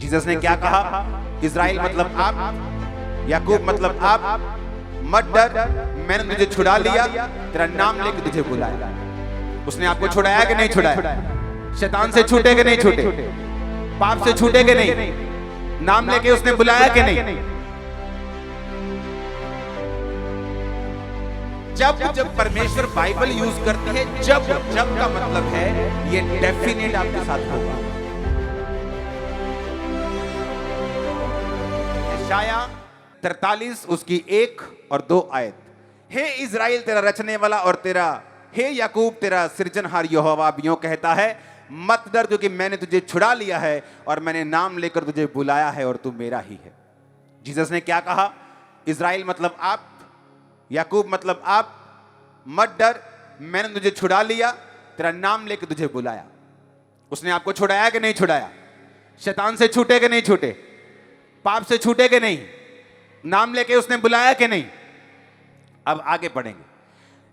Jesus ने क्या कहा? इज़राइल मतलब आप, याकूब मतलब आप, मत डर, मैंने तुझे छुड़ा लिया, तेरा नाम लेके तुझे बुलाया। उसने आपको छुड़ाया कि नहीं छुड़ाया? शैतान से छूटे कि नहीं छूटे? पाप से छूटे कि नहीं? नाम लेके उसने बुलाया कि नहीं? जब परमेश्वर बाइबल यूज करती है, जब का मतलब है ये डेफिनेट आपके साथ होगा। यशाया 43 उसकी 1 और 2 आयत। हे इज़राइल तेरा रचने वाला और तेरा, हे याकूब तेरा सृजनहार यहोवा यूं कहता है, मत डर क्योंकि मैंने तुझे छुड़ा लिया है और मैंने नाम लेकर तुझे बुलाया है और तू मेरा ही है। जीसस ने क्या कहा? इज़राइल मतलब आप, याकूब मतलब आप, मत डर, मैंने तुझे छुड़ा लिया, तेरा नाम लेकर तुझे बुलाया। उसने आपको छुड़ाया कि नहीं छुड़ाया? शैतान से छूटे कि नहीं छूटे? पाप से छूटे कि नहीं? नाम लेके उसने बुलाया कि नहीं? अब आगे बढ़ेंगे।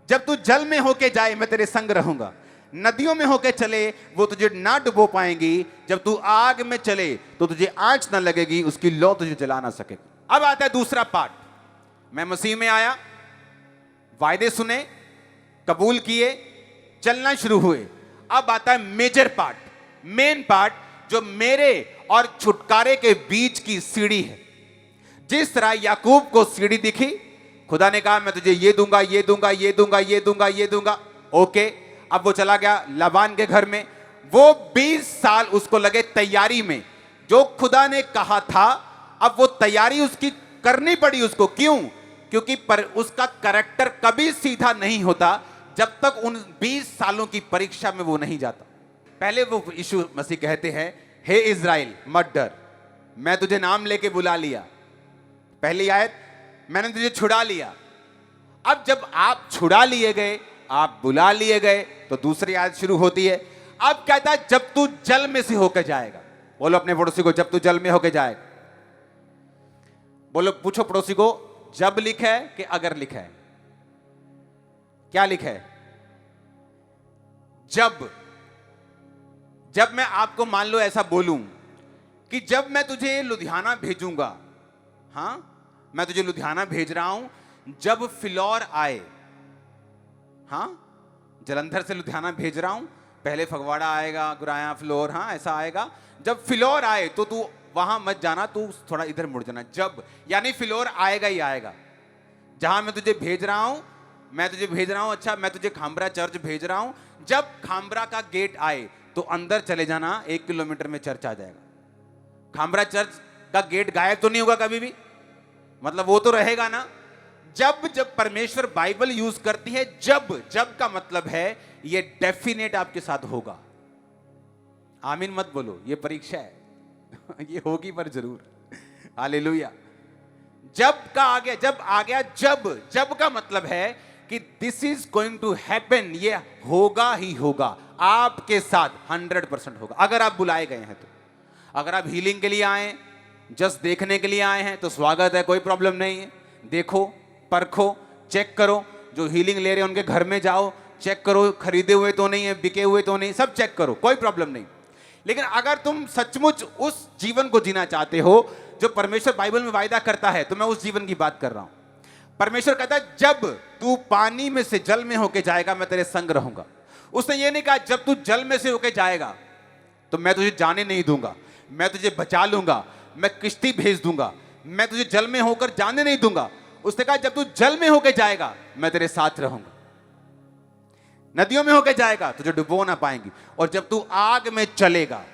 जब तू जल में होके जाए मैं तेरे संग रहूंगा, नदियों में होके चले वो तुझे ना डुबो पाएंगी, जब तू आग में चले तो तुझे आंच ना लगेगी, उसकी लौ तुझे जला ना सकेगी। अब आता है दूसरा पार्ट। मैं मसीह में आया, वायदे सुने, कबूल किए, चलना शुरू हुए। अब आता है मेजर पार्ट, मेन पार्ट, जो मेरे और छुटकारे के बीच की सीढ़ी है। जिस तरह याकूब को सीढ़ी दिखी, खुदा ने कहा मैं तुझे ये दूंगा, ये दूंगा, ये दूंगा, ये दूंगा, ये दूंगा। ओके, अब वो चला गया लाबान के घर में। वो 20 साल उसको लगे तैयारी में, जो खुदा ने कहा था। अब वो तैयारी उसकी करनी पड़ी उसको। क्यों? क्योंकि पर उसका कैरेक्टर कभी सीधा नहीं होता जब तक उन 20 सालों की परीक्षा में वो नहीं जाता। पहले वो यीशु मसीह कहते हैं, हे इज़राइल मत डर, मैं तुझे नाम लेके बुला लिया। पहली आयत, मैंने तुझे छुड़ा लिया। अब जब आप छुड़ा लिए गए, आप बुला लिए गए, तो दूसरी आयत शुरू होती है। अब कहता है जब तू जल में से होकर जाएगा। बोलो अपने पड़ोसी को, जब तू जल में होकर जाएगा। बोलो, पूछो पड़ोसी को, जब लिखा है कि अगर लिखा है? क्या लिखा है? जब मैं आपको मान लो ऐसा बोलूं कि जब मैं तुझे लुधियाना भेजूंगा, हां मैं तुझे लुधियाना भेज रहा हूं, जब फिलौर आए, हां जलंधर से लुधियाना भेज रहा हूं, पहले फगवाड़ा आएगा, गुराया, फिलौर, हां ऐसा आएगा। जब फिलौर आए तो तू वहां मत जाना, तू थोड़ा इधर मुड़ जाना। जब यानी फिलौर आएगा ही आएगा। जहां मैं तुझे भेज रहा हूं, मैं तुझे भेज रहा हूं, अच्छा मैं तुझे खामरा चर्च भेज रहा हूं, जब खामरा का गेट आए तो अंदर चले जाना, 1 किलोमीटर में चर्च आ जाएगा। खामरा चर्च का गेट गायब तो नहीं होगा कभी भी, मतलब वो तो रहेगा ना। जब परमेश्वर बाइबल यूज करती है, जब का मतलब है ये डेफिनेट आपके साथ होगा। आमीन मत बोलो, ये परीक्षा है ये होगी पर जरूर। हालेलुया। जब आ गया, जब का मतलब है कि this is going to happen, ये होगा ही होगा आपके साथ, 100% होगा। अगर आप बुलाए गए हैं तो, अगर आप हीलिंग के लिए आए, जस्ट देखने के लिए आए हैं तो स्वागत है, कोई प्रॉब्लम नहीं है। देखो, परखो, चेक करो। जो हीलिंग ले रहे हैं उनके घर में जाओ, चेक करो खरीदे हुए तो नहीं है, बिके हुए तो नहीं, सब चेक करो, कोई प्रॉब्लम नहीं। लेकिन अगर तुम सचमुच उस जीवन को जीना चाहते हो जो परमेश्वर बाइबल में वायदा करता है, तो मैं उस जीवन की बात कर रहा हूं। परमेश्वर कहता है जब तू पानी में से जल में होके जाएगा मैं तेरे संग रहूंगा। उसने ये नहीं कहा जब तू जल में से होके जाएगा तो मैं तुझे जाने नहीं दूंगा, मैं तुझे बचा लूंगा, मैं किश्ती भेज दूंगा, मैं तुझे जल में होकर जाने नहीं दूंगा। उसने कहा जब तू जल में होके जाएगा मैं तेरे साथ रहूंगा। नदियों में होके जाएगा तुझे डुबो ना पाएंगी। और जब तू आग में चलेगा,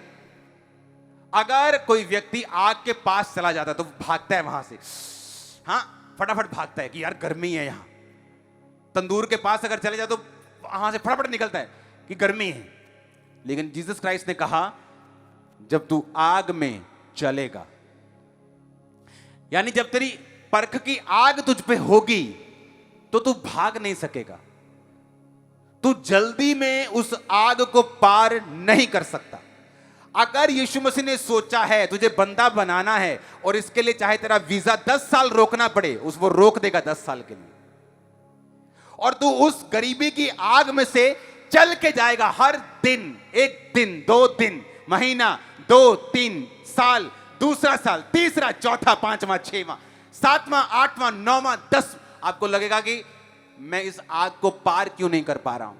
अगर कोई व्यक्ति आग के पास चला जाता है तो भागता है वहां से, हाँ फटाफट भागता है कि यार गर्मी है यहां। तंदूर के पास अगर चले जाए तो वहां से फटाफट निकलता है कि गर्मी है। लेकिन जीसस क्राइस्ट ने कहा जब तू आग में चलेगा, यानी जब तेरी परख की आग तुझ पे होगी तो तू भाग नहीं सकेगा। तू जल्दी में उस आग को पार नहीं कर सकता। अगर यीशु मसीह ने सोचा है तुझे बंदा बनाना है और इसके लिए चाहे तेरा वीजा 10 साल रोकना पड़े, वो रोक देगा 10 साल के लिए। और तू उस गरीबी की आग में से चल के जाएगा हर दिन, 1 दिन, 2 दिन, महीना, 2, 3 साल, दूसरा साल, तीसरा, चौथा, पांचवा, छठवां, सातवां, आठवां, नौवां, 10, आपको लगेगा कि मैं इस आग को पार क्यों नहीं कर पा रहा हूं,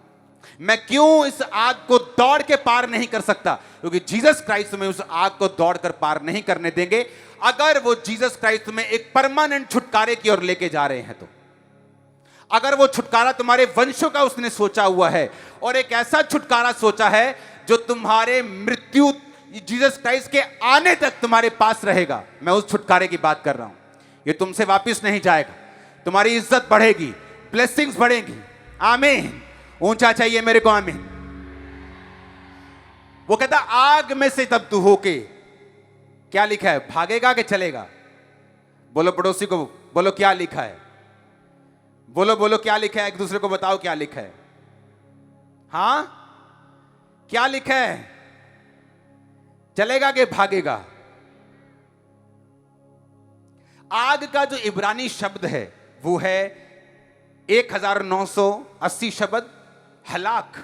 मैं क्यों इस आग को दौड़ के पार नहीं कर सकता, क्योंकि जीसस क्राइस्ट में उस आग को दौड़ कर पार नहीं करने देंगे। अगर वो जीसस क्राइस्ट में एक परमानेंट छुटकारे की ओर लेके जा रहे हैं तो, अगर वो छुटकारा तुम्हारे वंशों का उसने सोचा हुआ है और एक ऐसा छुटकारा सोचा है जो तुम्हारे मृत्यु जीसस क्राइस्ट के आने तक तुम्हारे पास रहेगा, मैं उस छुटकारे की बात कर रहा हूं। ये तुमसे वापस नहीं जाएगा, तुम्हारी इज्जत बढ़ेगी, ब्लेसिंग्स बढ़ेंगी। आमीन। ऊंचा चाहिए मेरे को, आमीन। वो कहता आग में से तब तू होके, क्या लिखा है, भागेगा कि चलेगा? बोलो पड़ोसी को, बोलो क्या लिखा है, बोलो बोलो क्या लिखा है, एक दूसरे को बताओ क्या लिखा है। हां, क्या लिखा है? चलेगा कि भागेगा? आग का जो इब्रानी शब्द है वो है 1980 शब्द हलाक।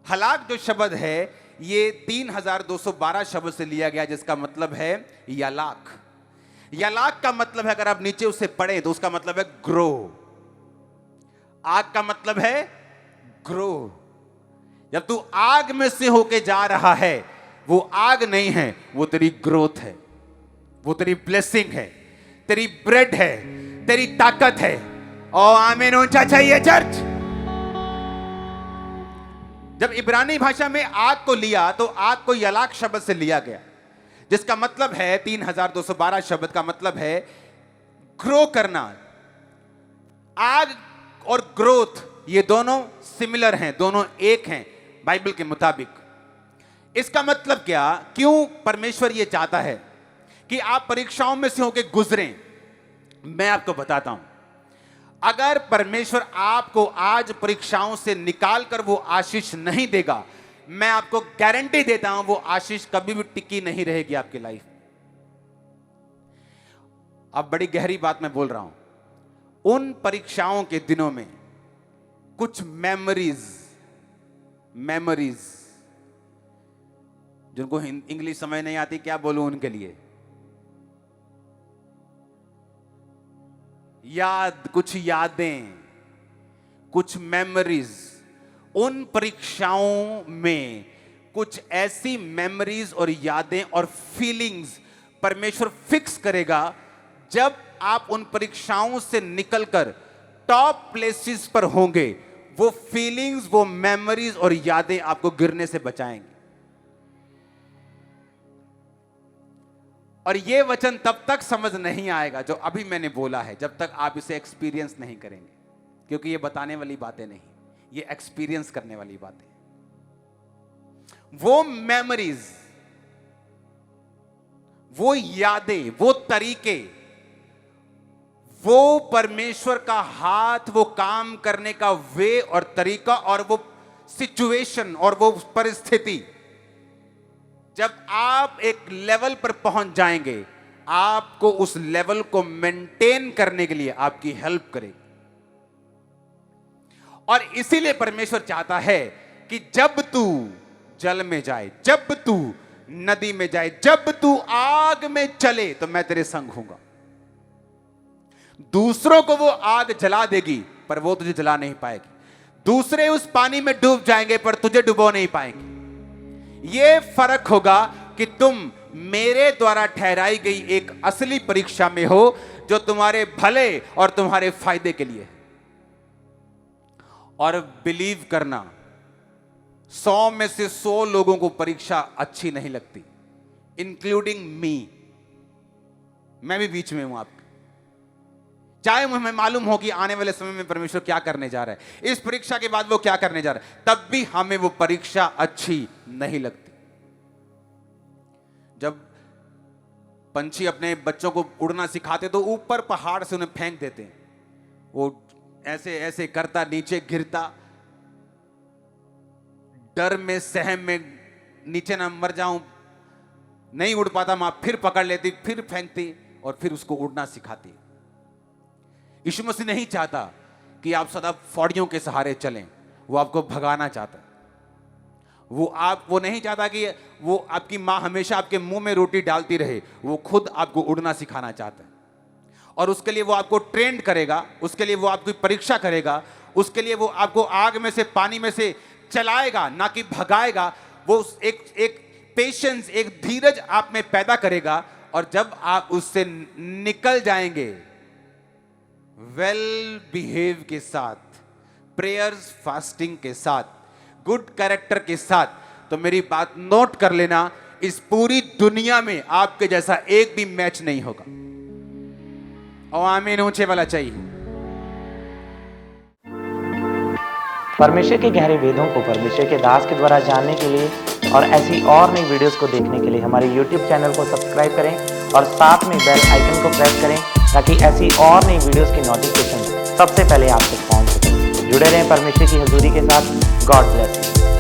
हलाक जो शब्द है ये 3212 शब्द से लिया गया, जिसका मतलब है यालाक। यालाक का मतलब है, अगर आप नीचे उसे पढ़ें तो उसका मतलब है ग्रो। आग का मतलब है ग्रो। जब तू आग में से होके जा रहा है, वो आग नहीं है, वो तेरी ग्रोथ है, वो तेरी ब्लेसिंग है, तेरी ब्रेड है, तेरी ताकत है। ओ आमीन। ऊंचा चाहिए चर्च। जब इब्रानी भाषा में आग को लिया तो आग को यलाक शब्द से लिया गया, जिसका मतलब है 3212 शब्द का मतलब है ग्रो करना। आग और ग्रोथ ये दोनों सिमिलर हैं, दोनों एक हैं बाइबल के मुताबिक। इसका मतलब क्या, क्यों परमेश्वर ये चाहता है कि आप परीक्षाओं में से होकर गुजरें? मैं आपको बताता हूं। अगर परमेश्वर आपको आज परीक्षाओं से निकाल कर वो आशीष नहीं देगा, मैं आपको गारंटी देता हूं वो आशीष कभी भी टिकी नहीं रहेगी आपकी लाइफ। अब बड़ी गहरी बात मैं बोल रहा हूं। उन परीक्षाओं के दिनों में कुछ मेमोरीज जिनको इंग्लिश समझ नहीं आती, क्या बोलूं उनके लिए, कुछ यादें, कुछ मेमोरीज। उन परीक्षाओं में कुछ ऐसी मेमोरीज और यादें और फीलिंग्स परमेश्वर फिक्स करेगा। जब आप उन परीक्षाओं से निकलकर टॉप प्लेसेस पर होंगे, वो फीलिंग्स, वो मेमोरीज और यादें आपको गिरने से बचाएंगे। और ये वचन तब तक समझ नहीं आएगा जो अभी मैंने बोला है, जब तक आप इसे एक्सपीरियंस नहीं करेंगे, क्योंकि ये बताने वाली बातें नहीं, ये एक्सपीरियंस करने वाली बातें। वो मेमोरीज, वो यादें, वो तरीके, वो परमेश्वर का हाथ, वो काम करने का वे और तरीका, और वो सिचुएशन और वो परिस्थिति, जब आप एक लेवल पर पहुंच जाएंगे, आपको उस लेवल को मेंटेन करने के लिए आपकी हेल्प करेगी। और इसीलिए परमेश्वर चाहता है कि जब तू जल में जाए, जब तू नदी में जाए, जब तू आग में चले, तो मैं तेरे संग हूंगा। दूसरों को वो आग जला देगी पर वो तुझे जला नहीं पाएगी। दूसरे उस पानी में डूब जाएंगे पर तुझे डुबो नहीं पाएंगे। ये फर्क होगा कि तुम मेरे द्वारा ठहराई गई एक असली परीक्षा में हो, जो तुम्हारे भले और तुम्हारे फायदे के लिए है। और बिलीव करना, 100 में से 100 लोगों को परीक्षा अच्छी नहीं लगती, इंक्लूडिंग मी। मैं भी बीच में हूं आपके। चाहे मुझे मालूम हो कि आने वाले समय में परमेश्वर क्या करने जा रहा है, इस परीक्षा के बाद वो क्या करने जा रहा है, तब भी हमें वो परीक्षा अच्छी नहीं लगती। जब पंछी अपने बच्चों को उड़ना सिखाते तो ऊपर पहाड़ से उन्हें फेंक देते हैं, वो ऐसे ऐसे करता, नीचे गिरता, डर में, सहम में, नीचे ना मर जाऊं, नहीं उड़ पाता, मां फिर पकड़ लेती, फिर फेंकती और फिर उसको उड़ना सिखाती। यीशु मसीह नहीं चाहता कि आप सदा फौड़ियों के सहारे चलें, वो आपको भगाना चाहता है। वो नहीं चाहता कि वो आपकी माँ हमेशा आपके मुंह में रोटी डालती रहे, वो खुद आपको उड़ना सिखाना चाहता है। और उसके लिए वो आपको ट्रेंड करेगा, उसके लिए वो आपकी परीक्षा करेगा, उसके लिए वो आपको आग में से पानी में से चलाएगा, ना कि भगाएगा। वो एक पेशेंस, एक धीरज आप में पैदा करेगा। और जब आप उससे निकल जाएंगे वेल बिहेव के साथ, प्रेयर्स फास्टिंग के साथ, गुड कैरेक्टर के साथ, तो मेरी बात नोट कर लेना, इस पूरी दुनिया में आपके जैसा एक भी मैच नहीं होगा। और आमीन ऊंचे वाला चाहिए। परमेश्वर के गहरे वेदों को परमेश्वर के दास के द्वारा जानने के लिए और ऐसी और नई वीडियोस को देखने के लिए हमारे YouTube चैनल को सब्सक्राइब करें और साथ में बेल आइकन को प्रेस करें, ताकि ऐसी और नई वीडियोस की नोटिफिकेशन सबसे पहले आप तक पहुंच सके। जुड़े रहें परमेश्वर की हजूरी के साथ। God bless you.